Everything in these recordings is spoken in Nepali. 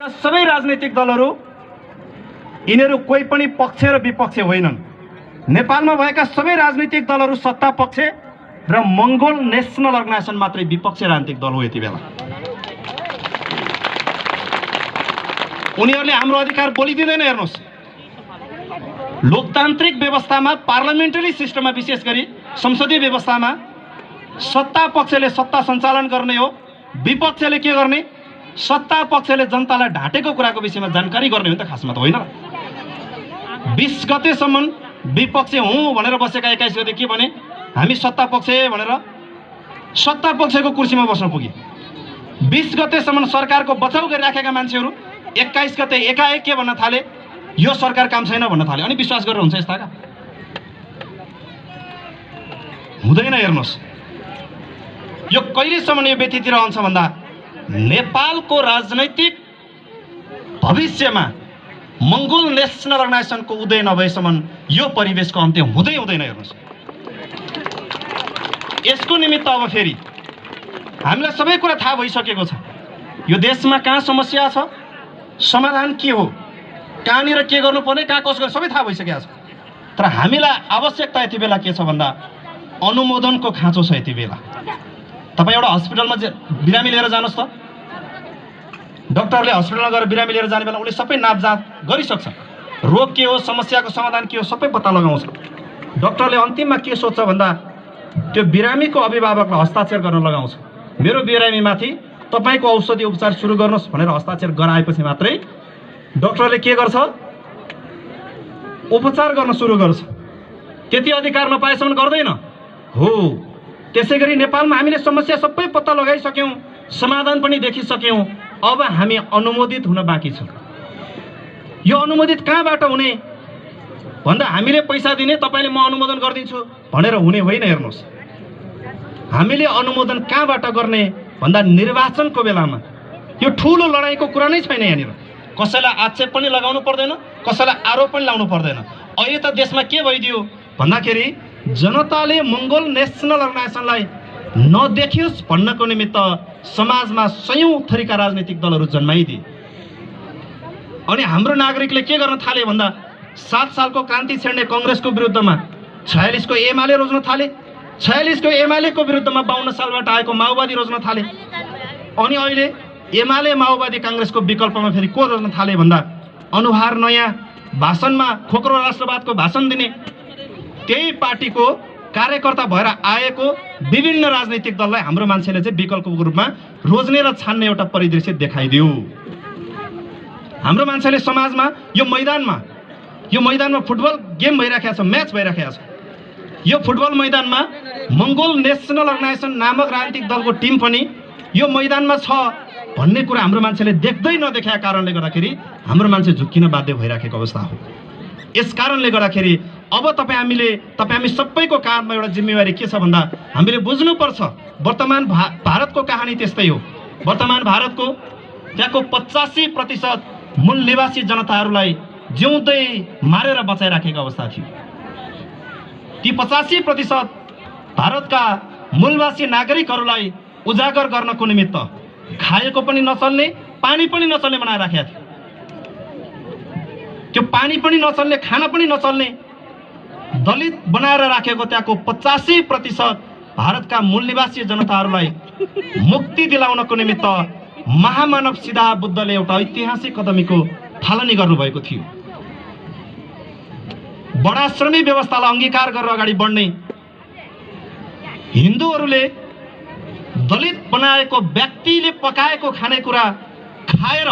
सबै राजनीतिक दलहरू यिनीहरू कोही पनि पक्ष र विपक्ष होइनन्। नेपालमा भएका सबै राजनीतिक दलहरू सत्ता पक्ष र मंगोल नेशनल अर्गनाइजेसन मात्रै विपक्ष राजनीतिक दल हो। यति बेला उनीहरूले हाम्रो अधिकार बोलिदिँदैन। हेर्नुहोस्, लोकतान्त्रिक व्यवस्थामा, पार्लियामेन्टरी सिस्टममा, विशेष गरी संसदीय व्यवस्थामा सत्ता पक्षले सत्ता सञ्चालन गर्ने हो, विपक्षले के गर्ने? सत्ता पक्षले जनतालाई ढाँटेको कुराको विषयमा जानकारी गर्ने हो नि त, खासमा त होइन। 20 गतेसम्म विपक्ष हुँ भनेर बसेका 21 गते के भने हामी सत्ता पक्ष भनेर सत्ता पक्षको कुर्सीमा बस्न पुगे। 20 गतेसम्म सरकारको बचाउ गरिराखेका मान्छेहरू 21 गते एकाएक के भन्न थाले? यो सरकार काम छैन भन्न थाले। अनि विश्वास गरेर हुन्छ यस्ताका? हुँदैन। हेर्नुहोस्, यो कहिलेसम्म यो व्यतितिर आउँछ भन्दा नेपालको राजनैतिक भविष्यमा मंगोल नेशनल अर्गनाइजेसनको उदय नभएसम्म यो परिवेशको अन्त्य हुँदै हुँदैन। हेर्नुहोस्, यसको निमित्त अब फेरि हामीलाई सबै कुरा थाहा भइसकेको छ। यो देशमा कहाँ समस्या छ, समाधान के हो, कहाँनिर के गर्नुपर्ने, कहाँ कसो गर्ने, सबै थाहा भइसकेको छ। तर हामीलाई आवश्यकता यति बेला के छ भन्दा अनुमोदनको खाँचो छ। यति बेला तपाईँ एउटा हस्पिटलमा बिरामी लिएर जानुहोस् त, डाक्टरले हस्पिटलमा गएर बिरामी लिएर जाने बेला उसले सबै नापजाँच गरिसक्छ। रोग के हो, समस्याको समाधान के हो, सबै पत्ता लगाउँछ। डाक्टरले अन्तिममा के सोध्छ भन्दा त्यो बिरामीको अभिभावकलाई हस्ताक्षर गर्न लगाउँछ। मेरो बिरामीमाथि तपाईँको औषधि उपचार सुरु गर्नुहोस् भनेर हस्ताक्षर गराएपछि मात्रै डाक्टरले के गर्छ? उपचार गर्न सुरु गर्छ। त्यति अधिकार नपाएसम्म गर्दैन हो। त्यसै गरी नेपालमा हामीले समस्या सबै पत्ता लगाइसक्यौँ, समाधान पनि देखिसक्यौँ। अब हामी अनुमोदित हुन बाँकी छ। यो अनुमोदित कहाँबाट हुने भन्दा हामीले पैसा दिने, तपाईँले म अनुमोदन गरिदिन्छु भनेर हुने होइन। हेर्नुहोस्, हामीले अनुमोदन कहाँबाट गर्ने भन्दा निर्वाचनको बेलामा। यो ठुलो लडाइँको कुरा नै छैन। यहाँनिर कसैलाई आक्षेप पनि लगाउनु पर्दैन, कसैलाई आरोप पनि लाउनु पर्दैन। अहिले त देशमा के भइदियो भन्दाखेरि जनताले मंगोल नेशनल अर्गनाइजेसनलाई नदेखियोस् भन्नको निमित्त समाजमा सयौं थरीका राजनीतिक दलहरू जन्माइदिए। अनि हाम्रो नागरिकले के गर्न थाले भन्दा 7 सालको क्रान्ति छेड्ने कांग्रेसको विरुद्धमा 46 को एमाले रोज्न थाले। 46 को एमाले को विरुद्धमा 52 सालबाट आएको माओवादी रोज्न थाले। अनि अहिले एमाले माओवादी कांग्रेसको विकल्पमा फेरि को रोज्न थाले भन्दा अनुहार नयाँ, भाषणमा खोक्रो राष्ट्रवादको भाषण दिने त्यही पार्टीको कार्यकर्ता भएर आएको विभिन्न राजनीतिक दललाई हाम्रो मान्छेले चाहिँ विकल्पको रूपमा रोज्ने र छान्ने एउटा परिदृश्य देखाइदियो। हाम्रो मान्छेले समाजमा यो मैदानमा फुटबल गेम भइराखेको छ, म्याच भइराखेको छ। यो फुटबल मैदानमा मंगोल नेशनल अर्गनाइजेसन नामक राजनीतिक दलको टिम पनि यो मैदानमा छ भन्ने कुरा हाम्रो मान्छेले देख्दै नदेखेका कारणले गर्दाखेरि हाम्रो मान्छे झुक्किन बाध्य भइराखेको अवस्था हो। यस कारणले गर्दाखेरि अब हामी सबैको काँधमा एउटा जिम्मेवारी के छ भन्दा हामीले बुझ्नुपर्छ वर्तमान भारतको कहानी त्यस्तै हो। वर्तमान भारतको त्यहाँको 85% मूल निवासी जनताहरूलाई जिउँदै मारेर बचाइराखेको अवस्था थियो। ती 85% भारतका मूलवासी नागरिकहरूलाई उजागर गर्नको निमित्त खाएको पनि नचल्ने, पानी पनि नचल्ने बनाइराखेको थियो। त्यो पानी पनि नचल्ने, खाना पनि नचल्ने दलित बनाएर राखेको त्यहाँको 85% भारतका मूल निवासी जनताहरूलाई मुक्ति दिलाउनको निमित्त महामानव सिद्धार्थ बुद्धले एउटा ऐतिहासिक कदमीको थालनी गर्नुभएको थियो। वर्णाश्रमी व्यवस्थालाई अंगीकार गरेर अगाडि बढ्ने हिन्दूहरूले दलित बनाएको व्यक्तिले पकाएको खानेकुरा खाएर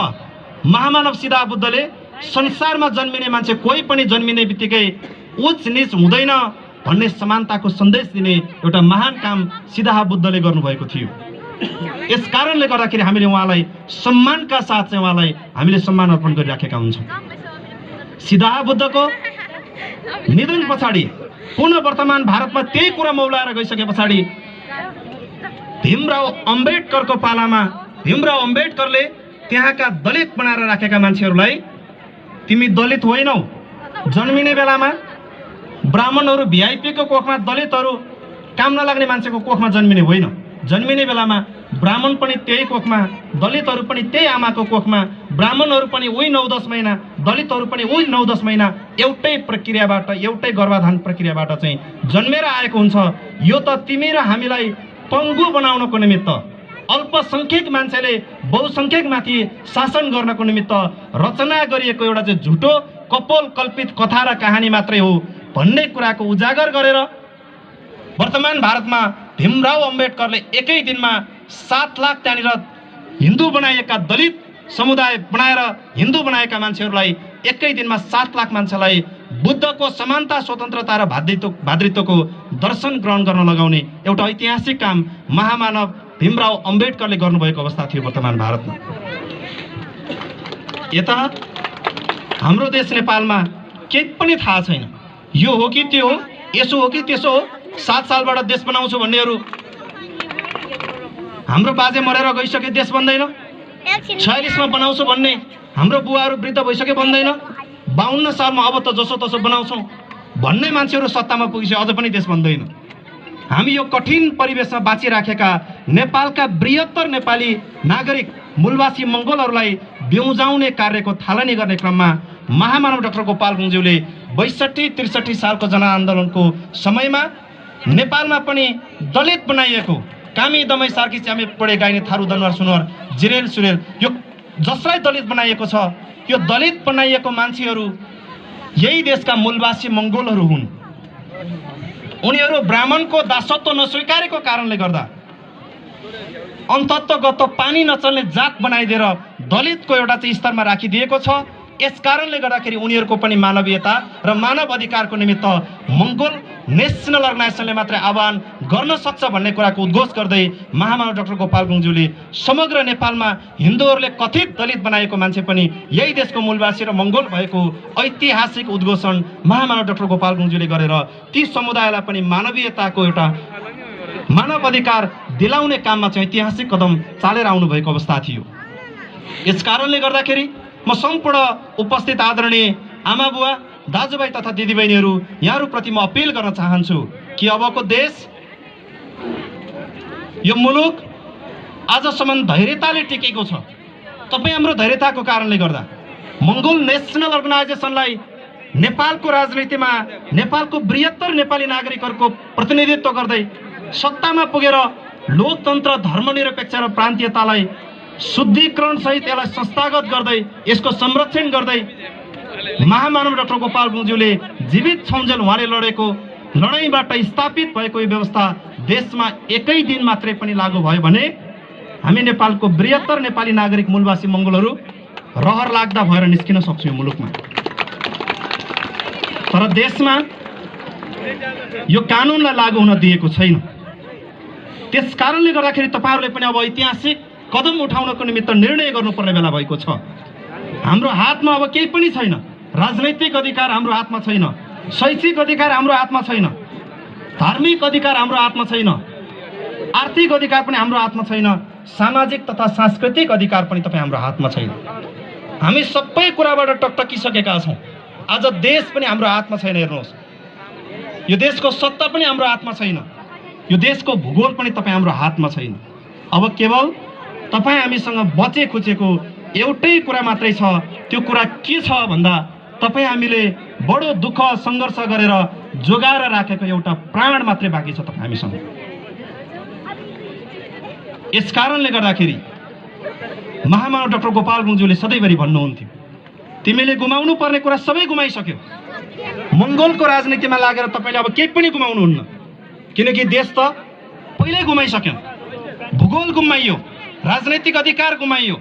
महामानव सिद्धार्थ बुद्धले संसारमा जन्मिने मान्छे कोही पनि जन्मिने बित्तिकै उच्च नीच हुँदैन भन्ने समानताको सन्देश दिने एउटा महान काम सिद्धार्थ बुद्धले गर्नुभएको थियो। यस कारणले गर्दाखेरि हामीले उहाँलाई सम्मानका साथ चाहिँ उहाँलाई हामीले सम्मान अर्पण गरिराखेका हुन्छौँ। सिद्धार्थ बुद्धको निधन पछाडि पुनः वर्तमान भारतमा त्यही कुरा मौलाएर गइसके पछाडि भीमराव अम्बेडकरको पालामा भीमराव अम्बेडकरले त्यहाँका दलित बनाएर राखेका मान्छेहरूलाई तिमी दलित होइनौ, जन्मिने बेलामा ब्राह्मणहरू भिआइपीको कोखमा, दलितहरू काम नलाग्ने मान्छेको कोखमा जन्मिने होइन, जन्मिने बेलामा ब्राह्मण पनि त्यही कोखमा दलितहरू पनि त्यही आमाको कोखमा, ब्राह्मणहरू पनि उही 9-10 महिना, दलितहरू पनि उही 9-10 महिना एउटै प्रक्रियाबाट, एउटै गर्भाधान प्रक्रियाबाट चाहिँ जन्मेर आएको हुन्छ। यो त तिमी र हामीलाई पङ्गु बनाउनको निमित्त, अल्पसङ्ख्यक मान्छेले बहुसङ्ख्यकमाथि शासन गर्नको निमित्त रचना गरिएको एउटा चाहिँ झुटो कपोल कल्पित कथा र कहानी मात्रै हो भन्ने कुराको उजागर गरेर वर्तमान भारतमा भीमराव अम्बेडकरले एकै दिनमा 7 लाख त्यहाँनिर हिन्दू बनाएका दलित समुदाय बनाएर हिन्दू बनाएका मान्छेहरूलाई एकै दिनमा 7 लाख मान्छेलाई बुद्धको समानता, स्वतन्त्रता र भातृत्वको दर्शन ग्रहण गर्न लगाउने एउटा ऐतिहासिक काम महामानव भीमराव अम्बेडकरले गर्नुभएको अवस्था थियो वर्तमान भारतमा। यता हाम्रो देश नेपालमा केही पनि थाहा छैन, यो हो कि त्यो हो, यसो हो कि त्यसो हो, 7 सालबाट देश बनाउँछु भन्नेहरू, हाम्रो बाजे मरेर गइसके देश बन्दैन, 46 मा बनाउँछु भन्ने हाम्रो बुवाहरू वृद्ध भइसके बन्दैन, 52 सालमा अब त जसो तसो बनाउँछौँ भन्ने मान्छेहरू सत्तामा पुगिसके अझ पनि देश बन्दैन। हामी यो कठिन परिवेशमा बाँचिराखेका नेपालका बृहत्तर नेपाली नागरिक मूलवासी मङ्गोलहरूलाई ब्युजाउने कार्यको थालनी गर्ने क्रममा महामानव डाक्टर गोपाल गुरुङज्यूले 62-63 सालको जनआन्दोलनको समयमा नेपालमा पनि दलित बनाइएको कामी दमै सार्की च्यामे पढे गाइने थारू दनुवार सुनुवार जिरेल सुरेल यो जसलाई दलित बनाइएको छ, यो दलित बनाइएको मान्छेहरू यही देशका मूलवासी मङ्गोलहरू हुन्। उनीहरू ब्राह्मणको दासत्व नस्वीकारेको कारणले गर्दा अन्तत्वगत पानी नचल्ने जात बनाइदिएर दलितको एउटा चाहिँ स्तरमा राखिदिएको छ। यस कारणले गर्दाखेरि उनीहरूको पनि मानवीयता र मानव अधिकारको निमित्त मङ्गोल नेसनल अर्गनाइजेसनले मात्रै आह्वान गर्न सक्छ भन्ने कुराको उद्घोष गर्दै महामानव डाक्टर गोपाल गुरुङज्यूले समग्र नेपालमा हिन्दूहरूले कथित दलित बनाएको मान्छे पनि यही देशको मूलवासी र मङ्गोल भएको ऐतिहासिक उद्घोषण महामानव डाक्टर गोपाल गुरुङज्यूले गरेर ती समुदायलाई पनि मानवीयताको एउटा मानव अधिकार दिलाउने काममा चाहिँ ऐतिहासिक कदम चालेर आउनु भएको अवस्था थियो। यस कारणले गर्दाखेरि म सम्पूर्ण उपस्थित आदरणीय आमा बुवा, दाजुभाइ तथा दिदीबहिनीहरू, यहाँहरूप्रति म अपिल गर्न चाहन्छु कि अबको देश, यो मुलुक आजसम्म धैर्यताले टिकेको छ। तपाईँ हाम्रो धैर्यताको कारणले गर्दा मङ्गोल नेसनल अर्गनाइजेसनलाई नेपालको राजनीतिमा नेपालको बृहत्तर नेपाली नागरिकहरूको प्रतिनिधित्व गर्दै सत्तामा पुगेर लोकतन्त्र, धर्मनिरपेक्ष र प्रान्तीयतालाई शुद्धिकरण सहित यसलाई संस्थागत गर्दै यसको संरक्षण गर्दै महामानव डाक्टर गोपाल गुरुङज्यूले जीवित छौन्जेल उहाँले लडेको लडाइँबाट स्थापित भएको यो व्यवस्था देशमा एकै दिन मात्रै पनि लागू भयो भने हामी नेपालको बृहत्तर नेपाली नागरिक मूलवासी मङ्गोलहरू रहर लाग्दा भएर निस्किन सक्छौँ यो मुलुकमा। तर देशमा यो कानुनलाई लागू हुन दिएको छैन। त्यस कारणले गर्दाखेरि तपाईँहरूले पनि अब ऐतिहासिक कदम उठाउनको निमित्त निर्णय गर्नुपर्ने बेला भएको छ। हाम्रो हातमा अब केही पनि छैन। राजनैतिक अधिकार हाम्रो हातमा छैन, शैक्षिक अधिकार हाम्रो हातमा छैन, धार्मिक अधिकार हाम्रो हातमा छैन, आर्थिक अधिकार पनि हाम्रो हातमा छैन, सामाजिक तथा सांस्कृतिक अधिकार पनि तपाईँ हाम्रो हातमा छैन। हामी सबै कुराबाट टकटकिसकेका छौँ। आज देश पनि हाम्रो हातमा छैन। हेर्नुहोस्, यो देशको सत्ता पनि हाम्रो हातमा छैन, यो देशको भूगोल पनि तपाईँ हाम्रो हातमा छैन। अब केवल तपाईँ हामीसँग बचे खुचेको एउटै कुरा मात्रै छ। त्यो कुरा के छ भन्दा तपाईँ हामीले बडो दुःख सङ्घर्ष गरेर जोगाएर राखेको एउटा प्राण मात्रै बाँकी छ तपाईँ हामीसँग। यस कारणले गर्दाखेरि महामानव डाक्टर गोपाल गुरुङज्यूले सधैँभरि भन्नुहुन्थ्यो, तिमीले गुमाउनु पर्ने कुरा सबै गुमाइसक्यो। मङ्गोलको राजनीतिमा लागेर तपाईँले अब केही पनि गुमाउनुहुन्न, किनकि देश त पहिल्यै गुमाइसक्यो। भूगोल गुमाइयो, राजनैतिक अधिकार गुमाइयो,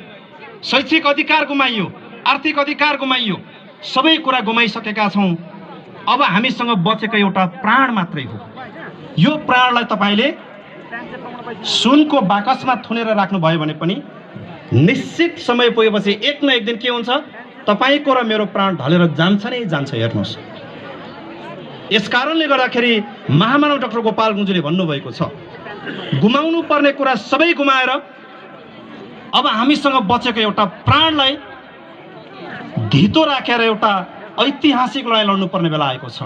शैक्षिक अधिकार गुमाइयो, आर्थिक अधिकार गुमाइयो, सबै कुरा गुमाइसकेका छौँ। अब हामीसँग बचेको एउटा प्राण मात्रै हो। यो प्राणलाई तपाईँले सुनको बाकसमा थुनेर राख्नुभयो भने पनि निश्चित समय पुगेपछि एक न एक दिन के हुन्छ, तपाईँको र मेरो प्राण ढलेर जान्छ नै जान्छ। हेर्नुहोस्, यस कारणले गर्दाखेरि महामानव डाक्टर गोपाल गुरुङज्यूले भन्नुभएको छ, गुमाउनु पर्ने कुरा सबै गुमाएर अब हामीसँग बचेको एउटा प्राणलाई धितो राखेर एउटा ऐतिहासिक लडाइँ लड्नुपर्ने बेला आएको छ।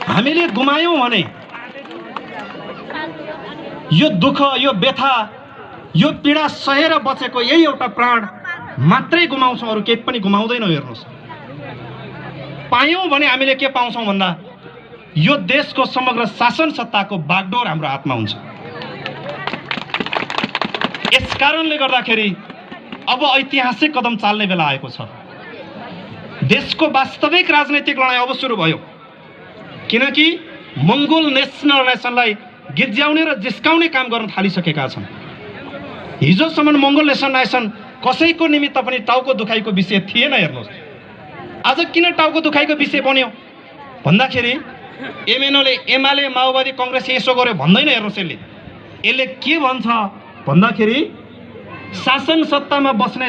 हामीले गुमायौँ भने यो दुःख, यो व्यथा यो पीडा सहेर बचेको यही एउटा प्राण मात्रै गुमाउँछौँ, अरू केही पनि गुमाउँदैनौँ। हेर्नुहोस्, पायौँ भने हामीले के पाउँछौँ भन्दा यो देशको समग्र शासन सत्ताको बागडोर हाम्रो हातमा हुन्छ। यस कारणले गर्दाखेरि अब ऐतिहासिक कदम चाल्ने बेला आएको छ। देशको वास्तविक राजनैतिक लडाइँ अब सुरु भयो, किनकि मङ्गोल नेसनलाई गिज्याउने र जिस्काउने काम गर्न थालिसकेका छन्। हिजोसम्म मङ्गोल नेसन कसैको निमित्त पनि टाउको दुखाइको विषय थिएन। हेर्नुहोस्, आज किन टाउको दुखाइको विषय बन्यो भन्दाखेरि एमाले माओवादी कङ्ग्रेस यसो गर्यो भन्दैन। हेर्नुहोस्, यसले के भन्छ भन्दाखेरि शासन सत्तामा बस्ने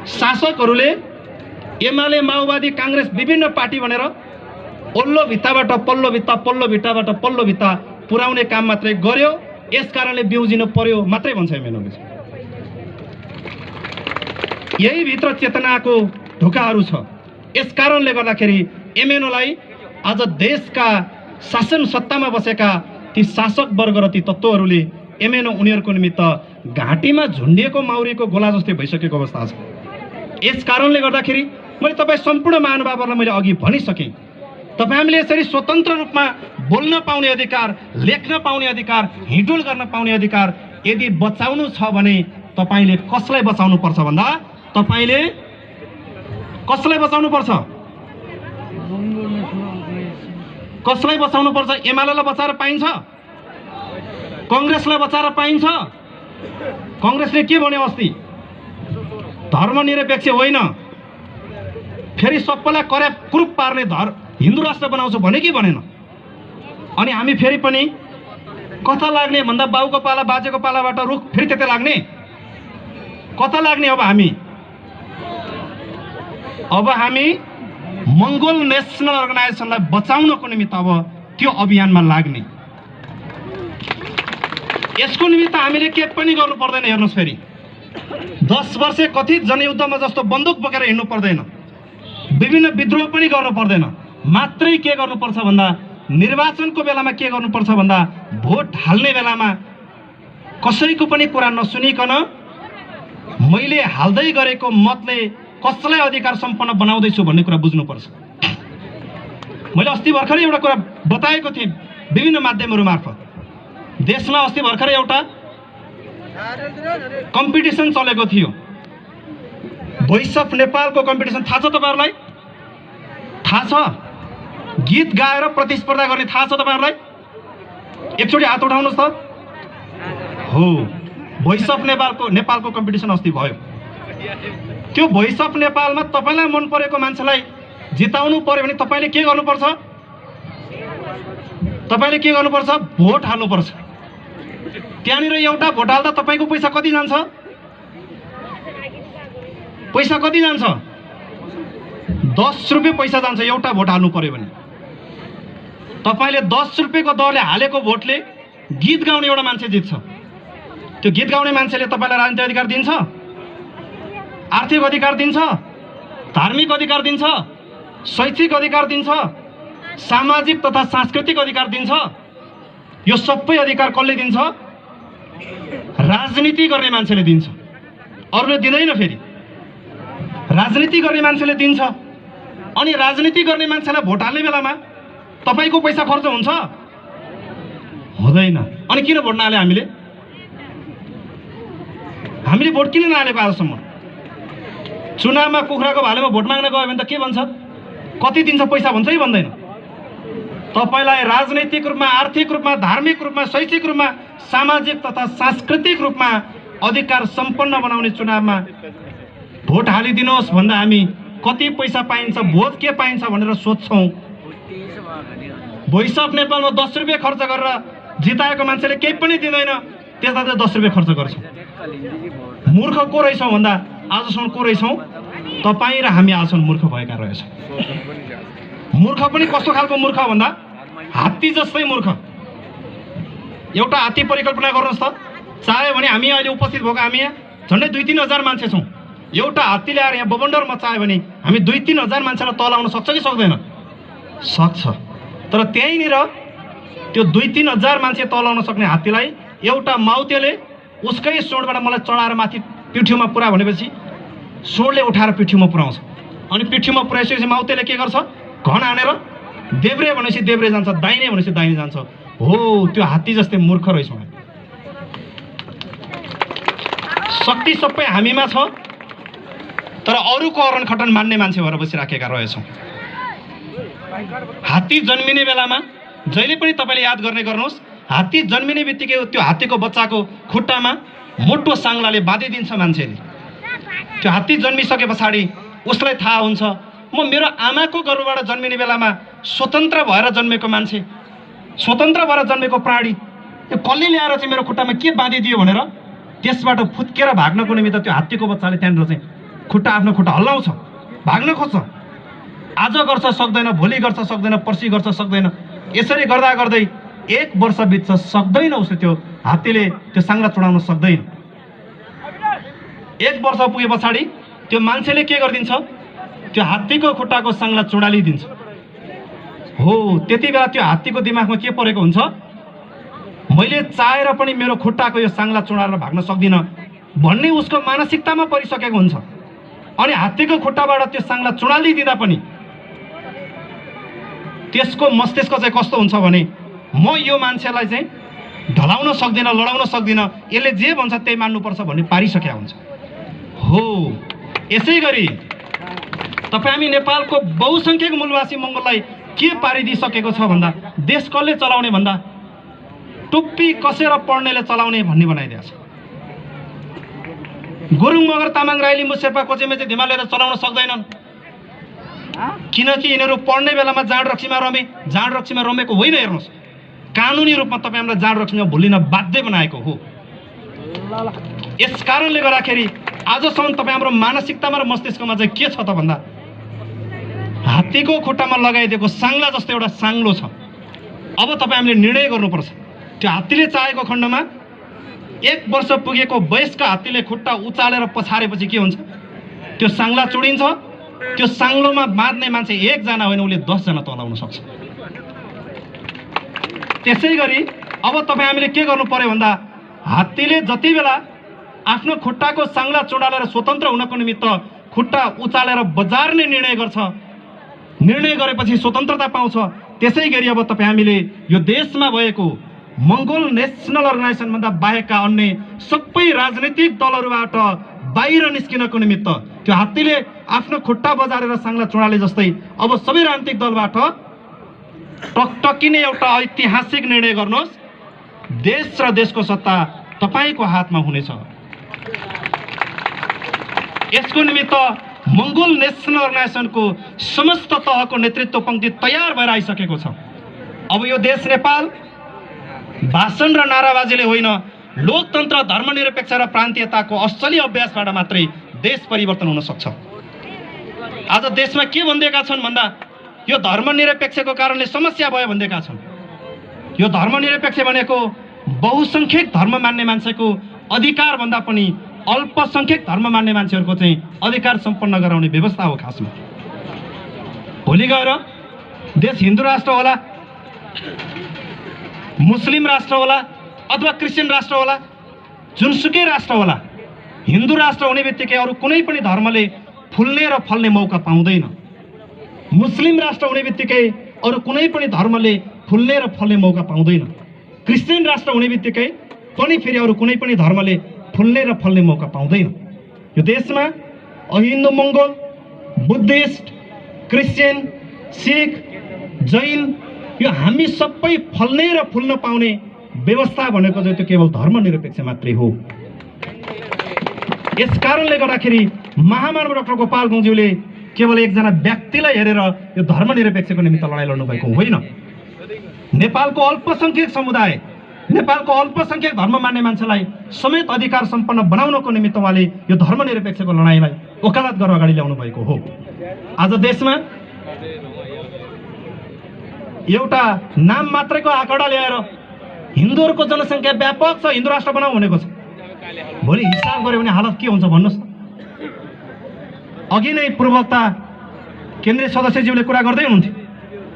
शासकहरूले एमाले माओवादी काङ्ग्रेस विभिन्न पार्टी भनेर ओल्लो भित्ताबाट पल्लो भित्ता, पल्लो भित्ताबाट पल्लो भित्ता पुर्याउने काम मात्रै गर्यो, यस कारणले बिउजिनु पर्यो मात्रै भन्छ एमएनओले। यही भित्र चेतनाको ढोकाहरू छ। यस कारणले गर्दाखेरि एमएनओलाई आज देशका शासन सत्तामा बसेका ती शासक वर्ग र ती तत्त्वहरूले एमएनओ उनीहरूको निमित्त घाँटीमा झुन्डिएको माउरीको गोला जस्तै भइसकेको अवस्था छ। यस कारणले गर्दाखेरि मैले तपाईँ सम्पूर्ण महानुभावहरूलाई मैले अघि भनिसकेँ, तपाईँ यसरी स्वतन्त्र रूपमा बोल्न पाउने अधिकार, लेख्न पाउने अधिकार, हिँडुल गर्न पाउने अधिकार यदि बचाउनु छ भने तपाईँले कसलाई बचाउनु पर्छ भन्दा तपाईँले कसलाई बचाउनु पर्छ? कसलाई बचाउनु पर्छ? एमालेलाई बचाएर पाइन्छ? कङ्ग्रेसलाई बचाएर पाइन्छ? कङ्ग्रेसले के भन्यो अस्ति? धर्मनिरपेक्ष होइन, फेरि सबैलाई कर्या कुरूप पार्ने हिन्दू राष्ट्र बनाउँछु भने कि भनेन? अनि हामी फेरि पनि कता लाग्ने भन्दा बाउको पाला बाजेको पालाबाट रुख फेरि त्यतै लाग्ने? कता लाग्ने? अब हामी मङ्गोल नेसनल अर्गनाइजेसनलाई बचाउनको निमित्त अब त्यो अभियानमा लाग्ने। यसको निमित्त हामीले के पनि गर्नु पर्दैन। हेर्नुहोस्, फेरि 10 वर्ष कथित जनयुद्धमा जस्तो बन्दुक बोकेर हिँड्नु पर्दैन, विभिन्न विद्रोह पनि गर्नु पर्दैन। मात्रै के गर्नुपर्छ भन्दा निर्वाचनको बेलामा के गर्नुपर्छ भन्दा भोट हाल्ने बेलामा कसैको पनि कुरा नसुनिकन मैले हाल्दै गरेको मतले कसलाई अधिकार सम्पन्न बनाउँदैछु भन्ने कुरा बुझ्नुपर्छ। मैले अस्ति भर्खरै एउटा कुरा बताएको थिएँ विभिन्न माध्यमहरू मार्फत। देशमा अस्ति भर्खरै एउटा कम्पिटिसन चलेको थियो, भोइस अफ नेपालको कम्पिटिसन। थाहा छ तपाईँहरूलाई? थाहा छ? गीत गाएर प्रतिस्पर्धा गर्ने थाहा छ तपाईँहरूलाई? एकचोटि हात उठाउनुहोस् त। हो, भोइस अफ नेपालको कम्पिटिसन अस्ति भयो। त्यो भोइस अफ नेपालमा तपाईँलाई मन परेको मान्छेलाई जिताउनु पर्यो भने तपाईँले के गर्नुपर्छ? तपाईँले के गर्नुपर्छ? भोट हाल्नुपर्छ। त्यहाँनिर एउटा भोट हाल्दा तपाईँको पैसा कति जान्छ? पैसा कति जान्छ? 10 रुपियाँ पैसा जान्छ एउटा भोट हाल्नु पर्यो भने। तपाईँले 10 रुपियाँको दरले हालेको भोटले गीत गाउने एउटा मान्छे जित्छ। त्यो गीत गाउने मान्छेले तपाईँलाई राजनीतिक अधिकार दिन्छ, आर्थिक अधिकार दिन्छ, धार्मिक अधिकार दिन्छ, शैक्षिक अधिकार दिन्छ, सामाजिक तथा सांस्कृतिक अधिकार दिन्छ। यो सबै अधिकार कसले दिन्छ? राजनीति गर्ने मान्छेले दिन्छ, अरूले दिँदैन। फेरि राजनीति गर्ने मान्छेले दिन्छ। अनि राजनीति गर्ने मान्छेलाई भोट हाल्ने बेलामा तपाईँको पैसा खर्च हुन्छ? हुँदैन। अनि किन भोट नहाले हामीले? हामीले भोट किन नहालेको आजसम्म? चुनावमा कुखुराको भालेमा भोट माग्न गयो भने त के भन्छ? कति दिन्छ पैसा भन्छ कि भन्दैन? तपाईलाई राजनैतिक रूपमा, आर्थिक रूपमा, धार्मिक रूपमा, शैक्षिक रूपमा, सामाजिक तथा सांस्कृतिक रूपमा अधिकार सम्पन्न बनाउने चुनावमा भोट हालिदिनुहोस् भन्दा हामी कति पैसा पाइन्छ, भोट के पाइन्छ भनेर सोध्छौँ। भोइस अफ नेपालमा 10 रुपियाँ खर्च गरेर जिताएको मान्छेले केही पनि दिँदैन, त्यसमा चाहिँ 10 रुपियाँ खर्च गर्छौँ। मूर्ख को रहेछौँ भन्दा आजसम्म को रहेछौँ? तपाईँ र हामी आजसम्म मूर्ख भएका रहेछौँ। मूर्ख पनि कस्तो खालको मूर्ख भन्दा हात्ती जस्तै मूर्ख। एउटा हात्ती परिकल्पना गर्नुहोस् त। चाह्यो भने हामी अहिले उपस्थित भएको हामी यहाँ झन्डै 2-3 हजार मान्छे छौँ। एउटा हात्तीले आएर यहाँ बबन्डर मचायो भने हामी 2-3 हजार मान्छेलाई तलाउन सक्छ कि सक्दैन? सक्छ। तर त्यहीँनिर त्यो 2-3 हजार मान्छे तलाउन सक्ने हात्तीलाई एउटा माउतेले उसकै सोडबाट मलाई चढाएर माथि पिठ्युमा पुरा भनेपछि सोडले उठाएर पिठ्युमा पुर्याउँछ। अनि पिठ्युमा पुर्याइसकेपछि माउतेले के गर्छ? घन हानेर देब्रे भनेपछि देब्रे जान्छ, दाहिने भनेपछि दाहिने जान्छ। हो, त्यो हात्ती जस्तै मूर्ख रहेछौँ। शक्ति सबै हामीमा छ, तर अरूको अरण खटन मान्ने मान्छे भएर बसिराखेका रहेछौँ। हात्ती जन्मिने बेलामा जहिले पनि तपाईँले याद गर्ने गर्नुहोस्, हात्ती जन्मिने बित्तिकै त्यो हात्तीको बच्चाको खुट्टामा मोटो साङ्लाले बाँधिदिन्छ मान्छेले। त्यो हात्ती जन्मिसके पछाडि उसलाई थाहा हुन्छ म मेरो आमाको गर्भबाट जन्मिने बेलामा स्वतन्त्र भएर जन्मेको मान्छे, स्वतन्त्र भएर जन्मेको प्राणी, यो कसले ल्याएर चाहिँ मेरो खुट्टामा के बाँधिदियो भनेर त्यसबाट फुत्केर भाग्नको निमित्त त्यो हात्तीको बच्चाले त्यहाँनिर चाहिँ आफ्नो खुट्टा हल्लाउँछ, भाग्न खोज्छ। आज गर्छ सक्दैन, भोलि गर्छ सक्दैन, पर्सि गर्छ सक्दैन। यसरी गर्दा गर्दै 1 वर्ष बित्छ, सक्दैन उसले, त्यो हात्तीले त्यो साङ्ला चुडाउन सक्दैन। 1 वर्ष पुगे पछाडि त्यो मान्छेले के गरिदिन्छ? त्यो हात्तीको खुट्टाको साङ्ला चुडालिदिन्छ। हो, त्यति बेला त्यो हात्तीको दिमागमा के परेको हुन्छ? मैले चाहेर पनि मेरो खुट्टाको यो साङ्ला चुडाएर भाग्न सक्दिनँ भन्ने उसको मानसिकतामा परिसकेको हुन्छ। अनि हात्तीको खुट्टाबाट त्यो साङ्ला चुडालिदिँदा पनि त्यसको मस्तिष्क चाहिँ कस्तो हुन्छ भने म यो मान्छेलाई चाहिँ ढलाउन सक्दिनँ, लडाउन सक्दिनँ, यसले जे भन्छ त्यही मान्नुपर्छ भन्ने पारिसकेका हुन्छ। हो, यसै गरी तपाईँ हामी नेपालको बहुसङ्ख्यक मूलवासी मङ्गोललाई के पारिदिइसकेको छ भन्दा देश कसले चलाउने भन्दा टुप्पी कसेर पढ्नेले चलाउने भन्ने बनाइदिएको छ। गुरुङ मगर तामाङ राई लिम्बू शेर्पा कोचेमेचे धिमालेर चलाउन सक्दैनन्, किनकि यिनीहरू पढ्ने बेलामा जाँड रक्सीमा रमेको होइन। हेर्नुहोस्, कानुनी रूपमा तपाईँ हामीलाई जाँड रक्सीमा भुलिन बाध्य बनाएको हो। यस कारणले गर्दाखेरि आजसम्म तपाईँ हाम्रो मानसिकतामा र मस्तिष्कमा चाहिँ के छ त भन्दा हात्तीको खुट्टामा लगाइदिएको साङ्ला जस्तो एउटा साङ्लो छ। अब तपाईँ हामीले निर्णय गर्नुपर्छ। त्यो हात्तीले चाहेको खण्डमा 1 वर्ष पुगेको वयस्क हात्तीले खुट्टा उचालेर पछारेपछि के हुन्छ? त्यो साङ्ला चुडिन्छ। त्यो साङ्लोमा बाँध्ने मान्छे 1 जना होइन, उसले 10 जना तलाउन सक्छ। त्यसै गरी अब तपाईँ हामीले के गर्नु पर्यो भन्दा हात्तीले जति बेला आफ्नो खुट्टाको साङ्ला चुडालेर स्वतन्त्र हुनको निमित्त खुट्टा उचालेर बजार्ने निर्णय गर्छ, निर्णय गरेपछि स्वतन्त्रता पाउँछ। त्यसै गरी अब तपाईँ हामीले यो देशमा भएको मङ्गोल नेसनल अर्गनाइजेसन भन्दा बाहेकका अन्य सबै राजनीतिक दलहरूबाट बाहिर निस्किनको निमित्त त्यो हात्तीले आफ्नो खुट्टा बजारेर साङ्ला चुडाले जस्तै अब सबै राजनीतिक दलबाट टकटकिने एउटा ऐतिहासिक निर्णय गर्नुहोस्। देश र देशको सत्ता तपाईँको हातमा हुनेछ। यसको निमित्त मङ्गोल नेसनल अर्गनाइजेसनको समस्त तहको नेतृत्व पङ्क्ति तयार भएर आइसकेको छ। अब यो देश नेपाल भाषण र नाराबाजीले होइन, लोकतन्त्र, धर्मनिरपेक्ष र प्रान्तीयताको असली अभ्यासबाट मात्रै देश परिवर्तन हुन सक्छ। आज देशमा के भन्दैका छन् भन्दा यो धर्मनिरपेक्षको कारणले समस्या भयो भन्दैका छन्। यो धर्मनिरपेक्ष भनेको बहुसङ्ख्यक धर्म मान्ने मान्छेको अधिकार भन्दा पनि अल्पसङ्ख्यक धर्म मान्ने मान्छेहरूको चाहिँ अधिकार सम्पन्न गराउने व्यवस्था हो। खासमा भोलि गएर देश हिन्दू राष्ट्र होला, मुस्लिम राष्ट्र होला अथवा क्रिस्चियन राष्ट्र होला, जुनसुकै राष्ट्र होला, हिन्दू राष्ट्र हुने बित्तिकै अरू कुनै पनि धर्मले फुल्ने र फल्ने मौका पाउँदैन। मुस्लिम राष्ट्र हुने बित्तिकै अरू कुनै पनि धर्मले फुल्ने र फल्ने मौका पाउँदैन। क्रिस्चियन राष्ट्र हुने बित्तिकै पनि फेरि अरू कुनै पनि धर्मले फुल्ने र फल्ने मौका पाउँदैन। यो देशमा अहिन्दू, मङ्गोल, बुद्धिस्ट, क्रिस्चियन, सिख, जैन, यो हामी सबै फल्ने र फुल्न पाउने व्यवस्था भनेको चाहिँ त्यो केवल धर्मनिरपेक्ष मात्रै हो। यस कारणले गर्दाखेरि महामानव डाक्टर गोपाल गुरुङज्यूले केवल एकजना व्यक्तिलाई हेरेर यो धर्मनिरपेक्षको निमित्त लडाइँ लड्नु भएको होइन। नेपालको अल्पसङ्ख्यक समुदाय, नेपालको अल्पसङ्ख्यक धर्म मान्ने मान्छेलाई समेत अधिकार सम्पन्न बनाउनको निमित्त उहाँले यो धर्मनिरपेक्षको लडाइँलाई वकालत गरेर अगाडि ल्याउनु भएको हो। आज देशमा एउटा नाम मात्रैको आँकडा ल्याएर हिन्दूहरूको जनसङ्ख्या व्यापक छ, हिन्दू राष्ट्र बनाऊ भनेको छ। भोलि हिसाब गऱ्यो भने हालत के हुन्छ भन्नुहोस्। अघि नै पूर्ववक्ता केन्द्रीय सदस्यज्यूले कुरा गर्दै हुनुहुन्थ्यो,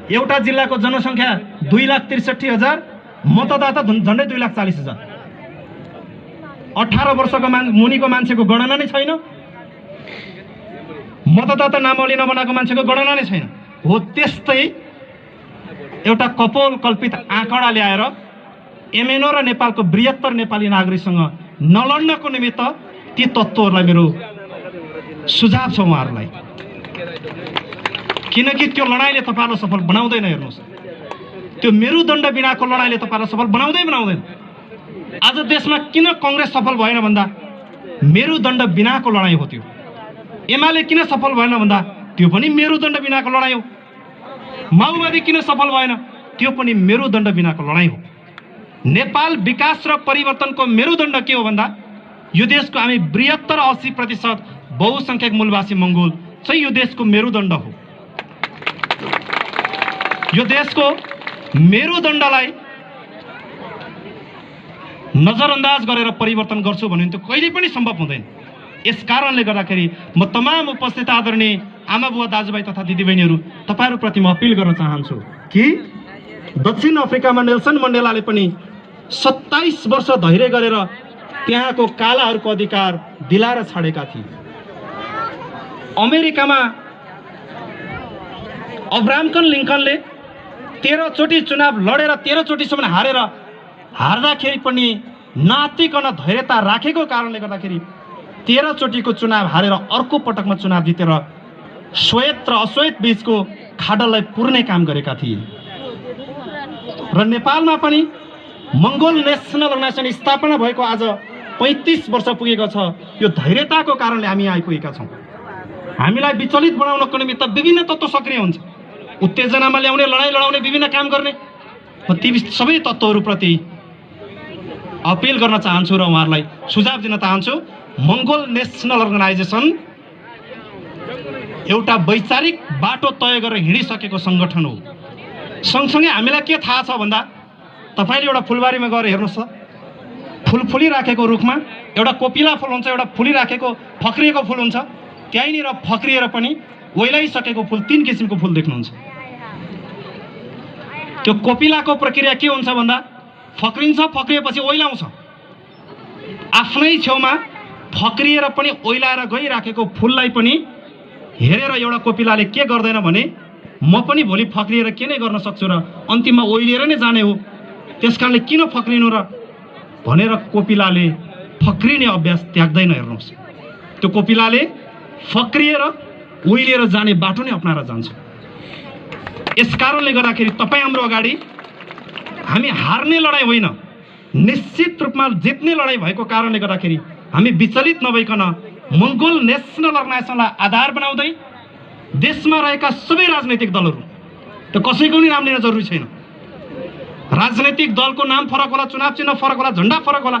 एउटा जिल्लाको जनसङ्ख्या 2,63,000, मतदाता झन्डै 2,40,000। 18 वर्षको मुनिको मान्छेको गणना नै छैन, मतदाता नामावली नबनाएको मान्छेको गणना नै छैन। हो त्यस्तै एउटा कपोल कल्पित आँकडा ल्याएर एमएनओ र नेपालको बृहत्तर नेपाली नागरिकसँग नलड्नको निमित्त ती तत्त्वहरूलाई मेरो सुझाव छ उहाँहरूलाई, किनकि त्यो लडाइँले तपाईँलाई सफल बनाउँदैन। हेर्नुहोस्, त्यो मेरुदण्ड बिनाको लडाइँले तपाईँलाई सफल बनाउँदैन। आज देशमा किन कांग्रेस सफल भएन भन्दा मेरुदण्ड बिनाको लडाइँ हो त्यो। एमाले किन सफल भएन भन्दा त्यो पनि मेरुदण्ड बिनाको लडाइँ हो। माओवादी किन सफल भएन, त्यो पनि मेरुदण्ड बिनाको लडाइँ हो। नेपाल विकास र परिवर्तनको मेरुदण्ड के हो भन्दा यो देशको हामी बृहत्तर 80% बहुसंख्यक मूलवासी मंगोल चाहिँ यो देशको मेरुदण्ड हो। यो देशको मेरुदण्डलाई नजरअन्दाज गरेर परिवर्तन गर्छु भने त्यो कहिले पनि सम्भव हुँदैन। यस कारणले गर्दाखेरि म तमाम उपस्थित आदरणीय आमा बुवा दाजुभाइ तथा दिदीबहिनीहरू तपाईहरुप्रति म अपील गर्न चाहन्छु कि दक्षिण अफ्रिकामा नेल्सन मण्डेलाले पनि 27 वर्ष धैर्य गरेर त्यहाँको कालाहरूको अधिकार दिलाएर छाडेका थिए। अमेरिकामा अब्राहम लिंकनले 13 चोटि चुनाव लडेर 13 चोटिसम्म हार्दाखेरि पनि नातिकन धैर्यता राखेको कारणले गर्दाखेरि 13 चोटिको चुनाव हारेर अर्को पटकमा चुनाव जितेर श्वेत र अश्वेत बीचको खाडललाई पुर्ने काम गरेका थिए। र नेपालमा पनि मंगोल नेशनल अर्गनाइजेसन स्थापना भएको आज 35 वर्ष पुगेको छ। यो धैर्यताको कारणले हामी आइपुगेका छौं। हामीलाई विचलित बनाउनको निमित्त विभिन्न तत्त्व सक्रिय हुन्छ, उत्तेजनामा ल्याउने, लडाई लडाउने, विभिन्न काम गर्ने। म ती सबै तत्त्वहरुप्रति अपील गर्न चाहन्छु र उहाँहरूलाई सुझाव दिन चाहन्छु। मंगोल नेशनल अर्गनाइजेसन एउटा वैचारिक बाटो तय गरेर हिँडिसकेको संगठन हो। सँगसँगै हामीलाई के थाहा छ भन्दा तपाईले एउटा फुलबारीमा गएर हेर्नुस् त, फूल फुलिराखेको रुखमा एउटा कोपिला फूल हुन्छ, एउटा फुलिराखेको फक्रिएको फूल हुन्छ। त्यहीँनिर फक्रिएर पनि ओइलाइसकेको फूल 3 किसिमको फूल देख्नुहुन्छ। त्यो कोपिलाको प्रक्रिया के हुन्छ भन्दा फक्रिन्छ, फक्रिएपछि ओइलाउँछ। आफ्नै छेउमा फक्रिएर पनि ओइलाएर गइराखेको फूललाई पनि हेरेर एउटा कोपिलाले के गर्दैन भने म पनि भोलि फक्रिएर के नै गर्न सक्छु र अन्तिममा ओइलिएर नै जाने हो, त्यसकारणले किन फक्रिनु र भनेर कोपिलाले फक्रिने अभ्यास त्याग्दैन। हेर्नुहोस्, त्यो कोपिलाले फक्रिएर ओइलिएर जाने बाटो नै अपनाएर जान्छ। यस कारणले गर्दाखेरि तपाई हाम्रो अगाडि हामी हार्ने लडाई होइन, निश्चित रूपमा जित्ने लडाई भएको कारणले गर्दाखेरि हामी विचलित नभइकन मंगोल नेशनल अर्गनाइजेसनलाई आधार बनाउँदै देशमा रहेका सबै राजनैतिक दलहरू, त कसैको नि नाम लिन जरुरी छैन, राजनैतिक दलको नाम फरक होला, चुनाव चिन्ह फरक होला, झण्डा फरक होला,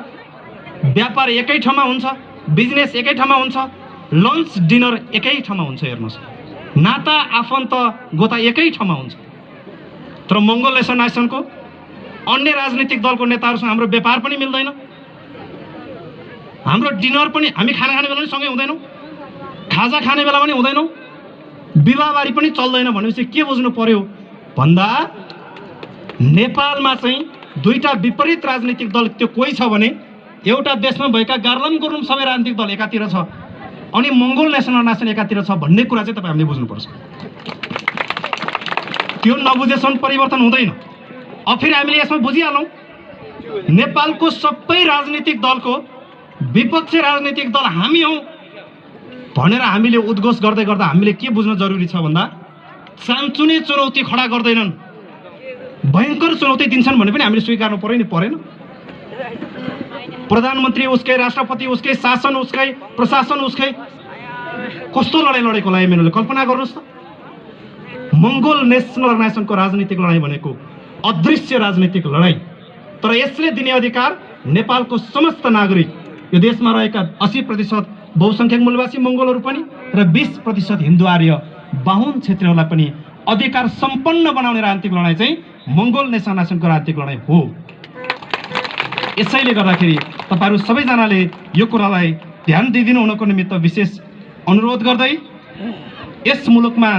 व्यापार एकै ठाउँमा हुन्छ, बिजनेस एकै ठाउँमा हुन्छ, लन्च डिनर एकै ठाउँमा हुन्छ। हेर्नुस्, नाता आफन्त गोता एकै ठाउँमा हुन्छ। तर मंगोल नेशनल अर्गनाइजेसनको अन्य राजनीतिक दलको नेताहरूसँग हाम्रो व्यापार पनि मिल्दैन, हाम्रो डिनर पनि हामी खाना खाने बेला पनि सँगै हुँदैनौँ, खाजा खाने बेला पनि हुँदैनौँ, विवाहबारी पनि चल्दैन। भनेपछि के बुझ्नु पर्यो भन्दा नेपालमा चाहिँ दुईटा विपरीत राजनीतिक दल त्यो कोही छ भने एउटा देशमा भएका गार्लम गुरुम सबै राजनीतिक दल एकातिर छ अनि मंगोल नेशनल अर्गनाइजेसन एकातिर छ भन्ने कुरा चाहिँ तपाईहरुले बुझ्नुपर्छ। त्यो नबुझेसम्म परिवर्तन हुँदैन। अब फेरि हामीले यसमा बुझिहालौं, नेपालको सबै राजनीतिक दलको विपक्षी राजनीतिक दल हामी हौं भनेर हामीले उद्घोष गर्दै गर्दा हामीले के बुझ्न जरुरी छ भन्दा चान्चुने चुनौती खडा गर्दैनन्, भयंकर चुनौती दिन्छन् भने पनि हामीले स्वीकार्नु पर्यो नि परेन। प्रधानमन्त्री उसकै, राष्ट्रपति उसकै, शासन उसकै, प्रशासन उसकै, कस्तो लडाई लडेको होला एमएनओले कल्पना गर्नुस् त। मंगोल नेशनल अर्गनाइजेसनको राजनीतिक लडाई भनेको अदृश्य राजनीतिक लडाई, तर यसले दिने अधिकार नेपालको समस्त नागरिक, यो देशमा रहेका 80% बहुसंख्यक मूलवासी मंगोलहरू पनि र 20% हिन्दू आर्य बाहुन क्षेत्रीहरूलाई पनि अधिकार सम्पन्न बनाउने राजनीतिक लडाई चाहिँ मंगोल नेशनल अर्गनाइजेसनको राजनीतिक लडाई हो। यसैले गर्दाखेरि तपाईहरु सबैजनाले यो कुरालाई ध्यान दिइदिनु हुनको निमित्त विशेष अनुरोध गर्दै यस मुलुकमा